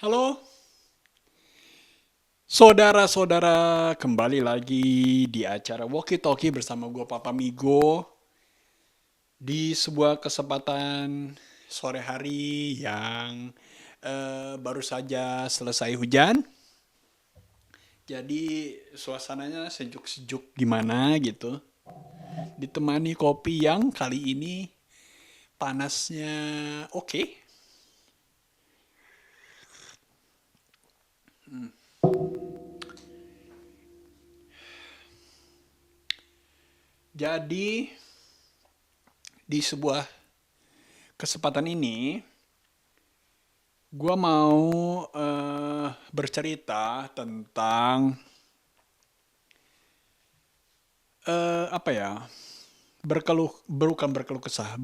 Halo, saudara-saudara, kembali lagi di acara Walkie Talkie bersama gue Papa Migo di sebuah kesempatan sore hari yang baru saja selesai hujan. Jadi suasananya sejuk-sejuk gimana gitu. Ditemani kopi yang kali ini panasnya oke. Jadi di sebuah kesempatan ini gua mau bercerita tentang apa ya? Bukan berkeluh kesah,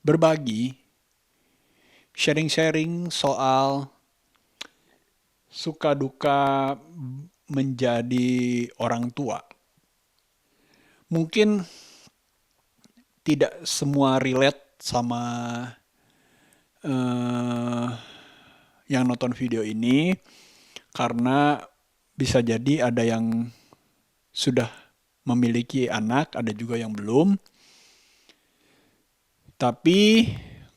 berbagi, sharing-sharing soal suka duka menjadi orang tua. Mungkin tidak semua relate sama eh, yang nonton video ini karena bisa jadi ada yang sudah memiliki anak, ada juga yang belum. Tapi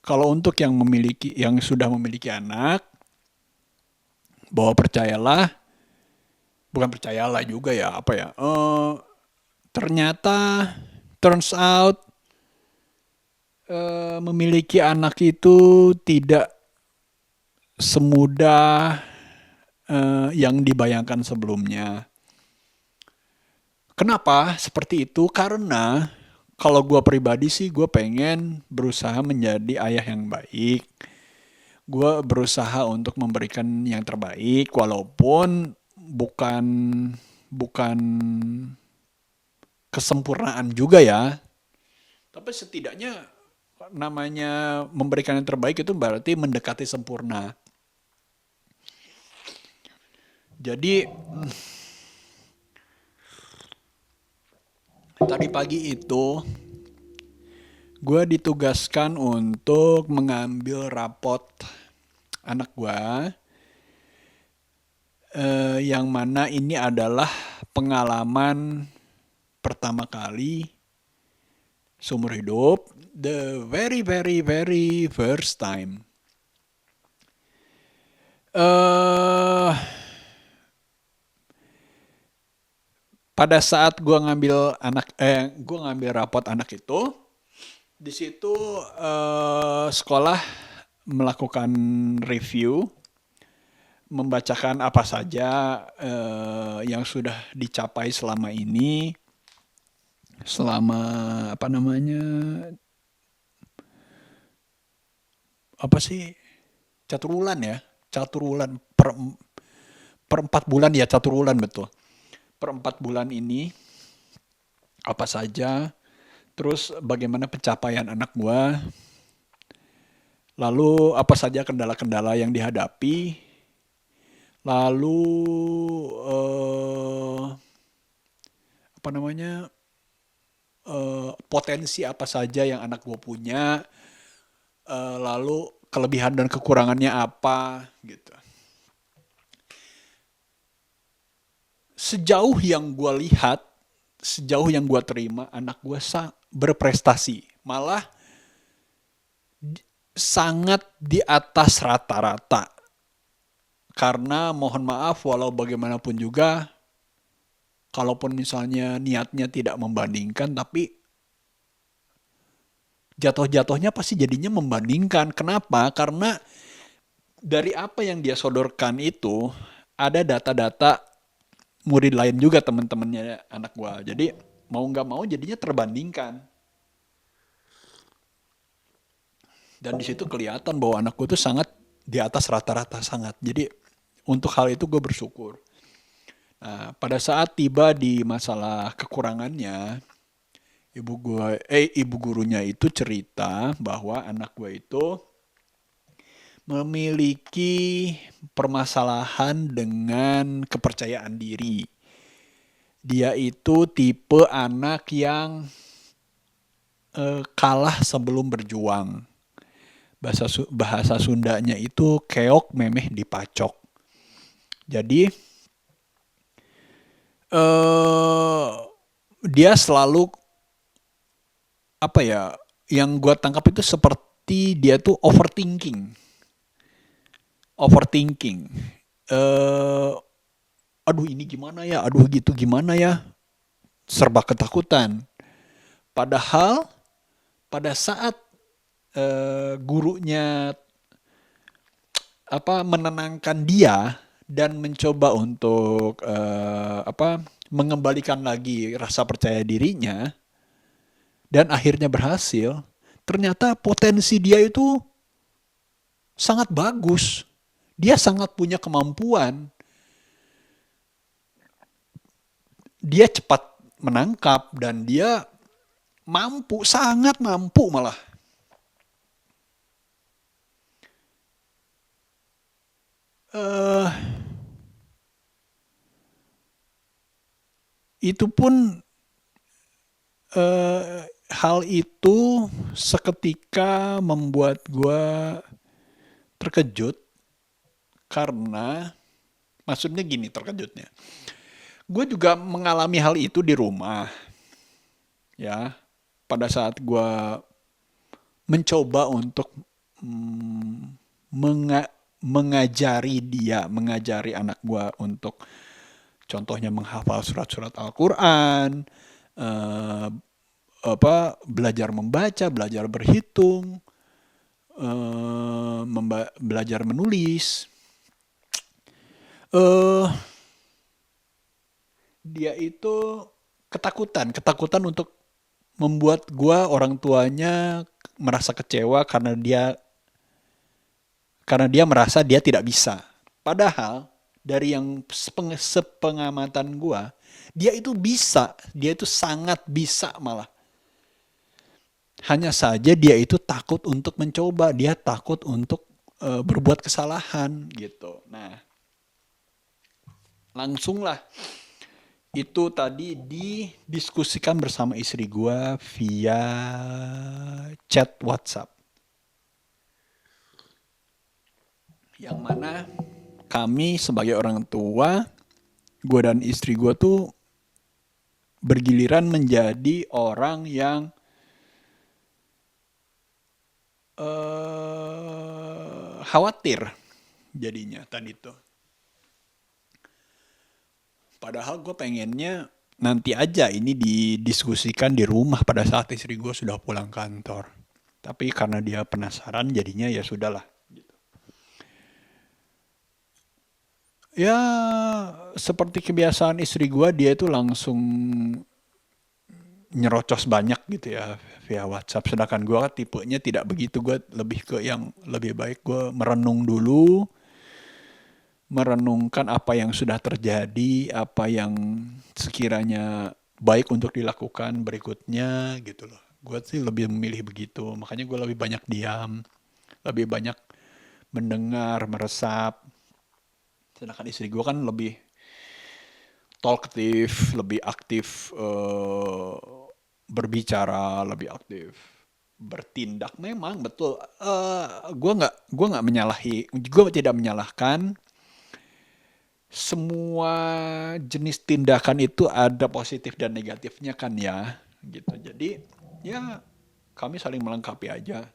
kalau untuk yang sudah memiliki anak, bahwa percayalah, bukan percayalah juga ya, apa ya? Ternyata turns out memiliki anak itu tidak semudah yang dibayangkan sebelumnya. Kenapa seperti itu? Karena kalau gue pribadi sih gue pengen berusaha menjadi ayah yang baik. Gue berusaha untuk memberikan yang terbaik walaupun bukan bukan kesempurnaan juga ya. Tapi setidaknya namanya memberikan yang terbaik itu berarti mendekati sempurna. Jadi tadi pagi itu gue ditugaskan untuk mengambil rapot anak gue, yang mana ini adalah pengalaman pertama kali seumur hidup, the very very very first time. eh Pada saat gue ngambil rapot anak itu, di situ sekolah melakukan review, membacakan apa saja yang sudah dicapai selama ini, selama apa namanya, apa sih, caturulan ya, caturulan per 4 bulan ya, caturulan betul. Per 4 bulan ini apa saja, terus bagaimana pencapaian anak gua, lalu apa saja kendala-kendala yang dihadapi, lalu apa namanya, potensi apa saja yang anak gua punya, lalu kelebihan dan kekurangannya apa gitu. Sejauh yang gua lihat, sejauh yang gua terima, anak gua berprestasi, malah sangat di atas rata-rata. Karena mohon maaf, walau bagaimanapun juga, kalaupun misalnya niatnya tidak membandingkan, tapi jatuh-jatuhnya pasti jadinya membandingkan. Kenapa? Karena dari apa yang dia sodorkan itu, ada data-data murid lain juga, teman-temannya anak gua. Jadi mau nggak mau jadinya terbandingkan. Dan di situ kelihatan bahwa anak gua tuh sangat di atas rata-rata sangat. Jadi untuk hal itu gue bersyukur. Nah, pada saat tiba di masalah kekurangannya, ibu gurunya itu cerita bahwa anak gue itu memiliki permasalahan dengan kepercayaan diri. Dia itu tipe anak yang kalah sebelum berjuang. Bahasa Sundanya itu keok memeh dipacok. Jadi eh dia selalu apa ya? Yang gua tangkap itu seperti dia tuh overthinking, overthinking. Eh, aduh ini gimana ya? Aduh gitu gimana ya? Serba ketakutan. Padahal pada saat gurunya apa menenangkan dia dan mencoba untuk apa mengembalikan lagi rasa percaya dirinya dan akhirnya berhasil, ternyata potensi dia itu sangat bagus. Dia sangat punya kemampuan. Dia cepat menangkap dan dia mampu, sangat mampu malah. eh itu pun hal itu seketika membuat gue terkejut karena maksudnya gini terkejutnya. Gue juga mengalami hal itu di rumah ya. Pada saat gue mencoba untuk mm, mengajari dia, mengajari anak gue untuk contohnya menghafal surat-surat Al-Quran, eh, apa belajar membaca, belajar berhitung, belajar menulis. eh Dia itu ketakutan untuk membuat gua orang tuanya merasa kecewa karena dia merasa dia tidak bisa. Padahal dari yang sepengamatan gua, dia itu bisa, dia itu sangat bisa malah. Hanya saja dia itu takut untuk mencoba, dia takut untuk berbuat kesalahan gitu. Nah, langsunglah itu tadi didiskusikan bersama istri gua via chat WhatsApp. Yang mana kami sebagai orang tua, gue dan istri gue tuh bergiliran menjadi orang yang khawatir jadinya tadi tuh. Padahal gue pengennya nanti aja ini didiskusikan di rumah pada saat istri gue sudah pulang kantor. Tapi karena dia penasaran jadinya ya sudahlah. Ya seperti kebiasaan istri gue dia itu langsung nyerocos banyak gitu ya via WhatsApp. Sedangkan gue kan tipenya tidak begitu. Gue lebih ke yang lebih baik gue merenung dulu, merenungkan apa yang sudah terjadi, apa yang sekiranya baik untuk dilakukan berikutnya gitu loh. Gue sih lebih memilih begitu. Makanya gue lebih banyak diam, lebih banyak mendengar, meresap. Sedangkan istri gue kan lebih talkative, lebih aktif berbicara, lebih aktif bertindak. Memang betul. Gue nggak menyalahi, gue tidak menyalahkan. Semua jenis tindakan itu ada positif dan negatifnya kan ya, gitu. Jadi ya kami saling melengkapi aja.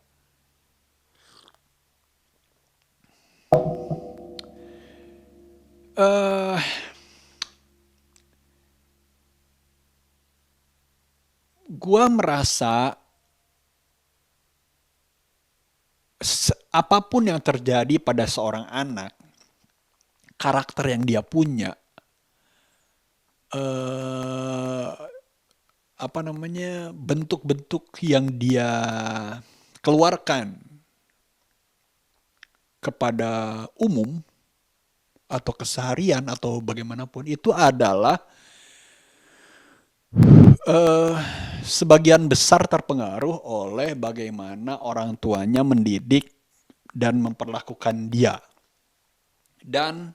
eh Gua merasa apapun yang terjadi pada seorang anak, karakter yang dia punya, eh apa namanya bentuk-bentuk yang dia keluarkan kepada umum atau keseharian atau bagaimanapun itu adalah eh, sebagian besar terpengaruh oleh bagaimana orang tuanya mendidik dan memperlakukan dia dan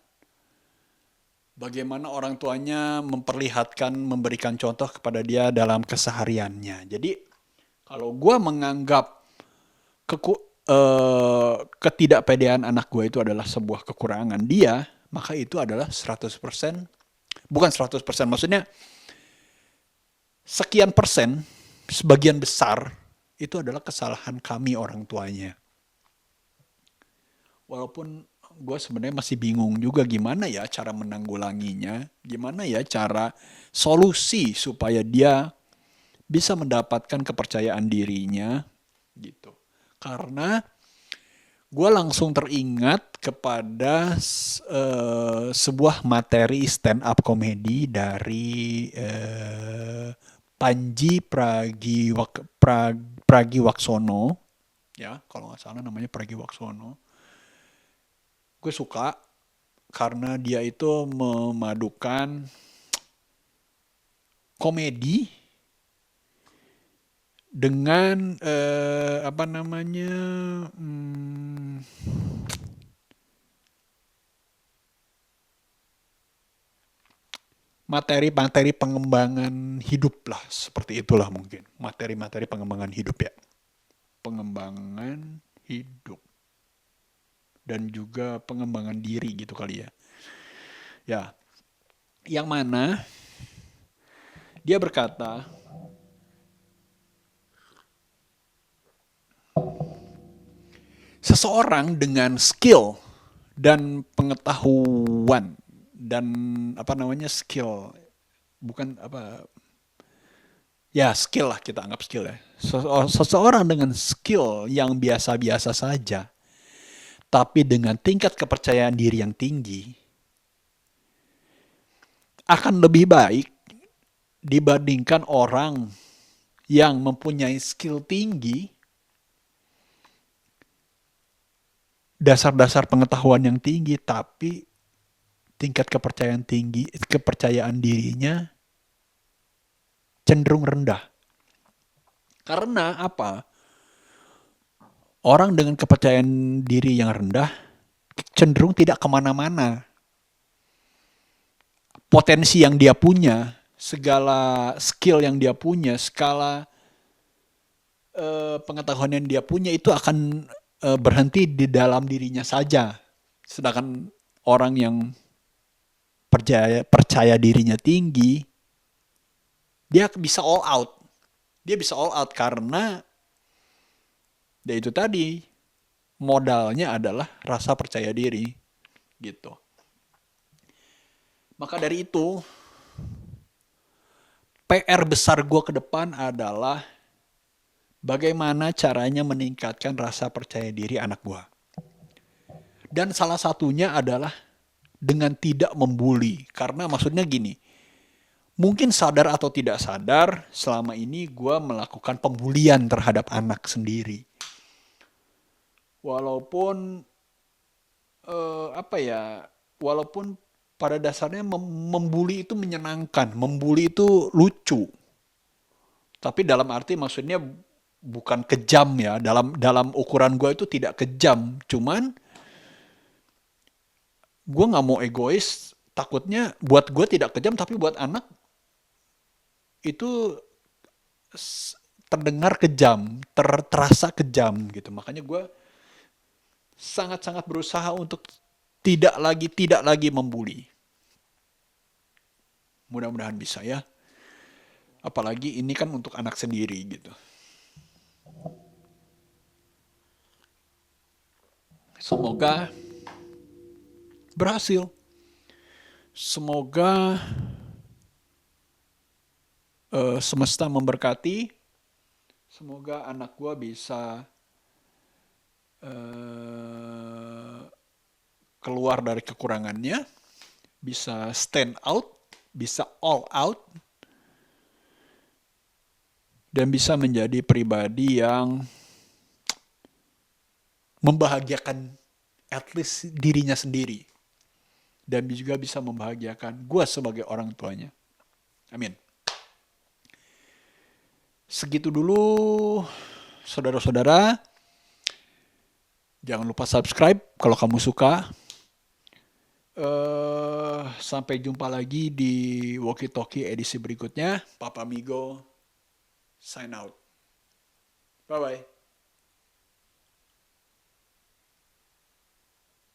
bagaimana orang tuanya memperlihatkan memberikan contoh kepada dia dalam kesehariannya. Jadi kalau gue menganggap keku ketidakpedean anak gue itu adalah sebuah kekurangan dia, maka itu adalah 100%, bukan 100%, maksudnya sekian persen, sebagian besar, itu adalah kesalahan kami orang tuanya. Walaupun gue sebenarnya masih bingung juga gimana ya cara menanggulanginya, gimana ya cara solusi supaya dia bisa mendapatkan kepercayaan dirinya gitu. Karena gue langsung teringat kepada sebuah materi stand up comedy dari Panji Pragiwaksono, ya kalau nggak salah namanya Pragiwaksono. Gue suka karena dia itu memadukan komedi dengan apa namanya materi-materi pengembangan hidup lah, seperti itulah mungkin materi-materi pengembangan hidup ya, pengembangan hidup dan juga pengembangan diri gitu kali ya. Ya, yang mana dia berkata, seseorang dengan skill dan pengetahuan dan apa namanya skill, bukan apa ya skill lah, kita anggap skill ya. Seseorang dengan skill yang biasa-biasa saja, tapi dengan tingkat kepercayaan diri yang tinggi, akan lebih baik dibandingkan orang yang mempunyai skill tinggi, dasar-dasar pengetahuan yang tinggi, tapi tingkat kepercayaan dirinya cenderung rendah. Karena apa? Orang dengan kepercayaan diri yang rendah cenderung tidak kemana-mana. Potensi yang dia punya, segala skill yang dia punya, skala pengetahuan yang dia punya itu akan berhenti di dalam dirinya saja. Sedangkan orang yang percaya dirinya tinggi, dia bisa all out. Dia bisa all out karena ya itu tadi, modalnya adalah rasa percaya diri gitu. Maka dari itu, PR besar gue ke depan adalah bagaimana caranya meningkatkan rasa percaya diri anak gue. Dan salah satunya adalah dengan tidak membuli. Karena maksudnya gini, mungkin sadar atau tidak sadar, selama ini gue melakukan pembulian terhadap anak sendiri. Walaupun walaupun pada dasarnya membuli itu menyenangkan, membuli itu lucu. Tapi dalam arti maksudnya bukan kejam ya, dalam ukuran gue itu tidak kejam, cuman gue nggak mau egois, takutnya buat gue tidak kejam, tapi buat anak itu terdengar kejam, terasa kejam gitu. Makanya gue sangat-sangat berusaha untuk tidak lagi membuli. Mudah-mudahan bisa ya. Apalagi ini kan untuk anak sendiri gitu. Semoga berhasil. Semoga semesta memberkati. Semoga anak gue bisa keluar dari kekurangannya, bisa stand out, bisa all out, dan bisa menjadi pribadi yang membahagiakan at least dirinya sendiri. Dan juga bisa membahagiakan gue sebagai orang tuanya. Amin. Segitu dulu, saudara-saudara. Jangan lupa subscribe kalau kamu suka. Sampai jumpa lagi di Walkie Talkie edisi berikutnya. Papa Migo, sign out. Bye-bye.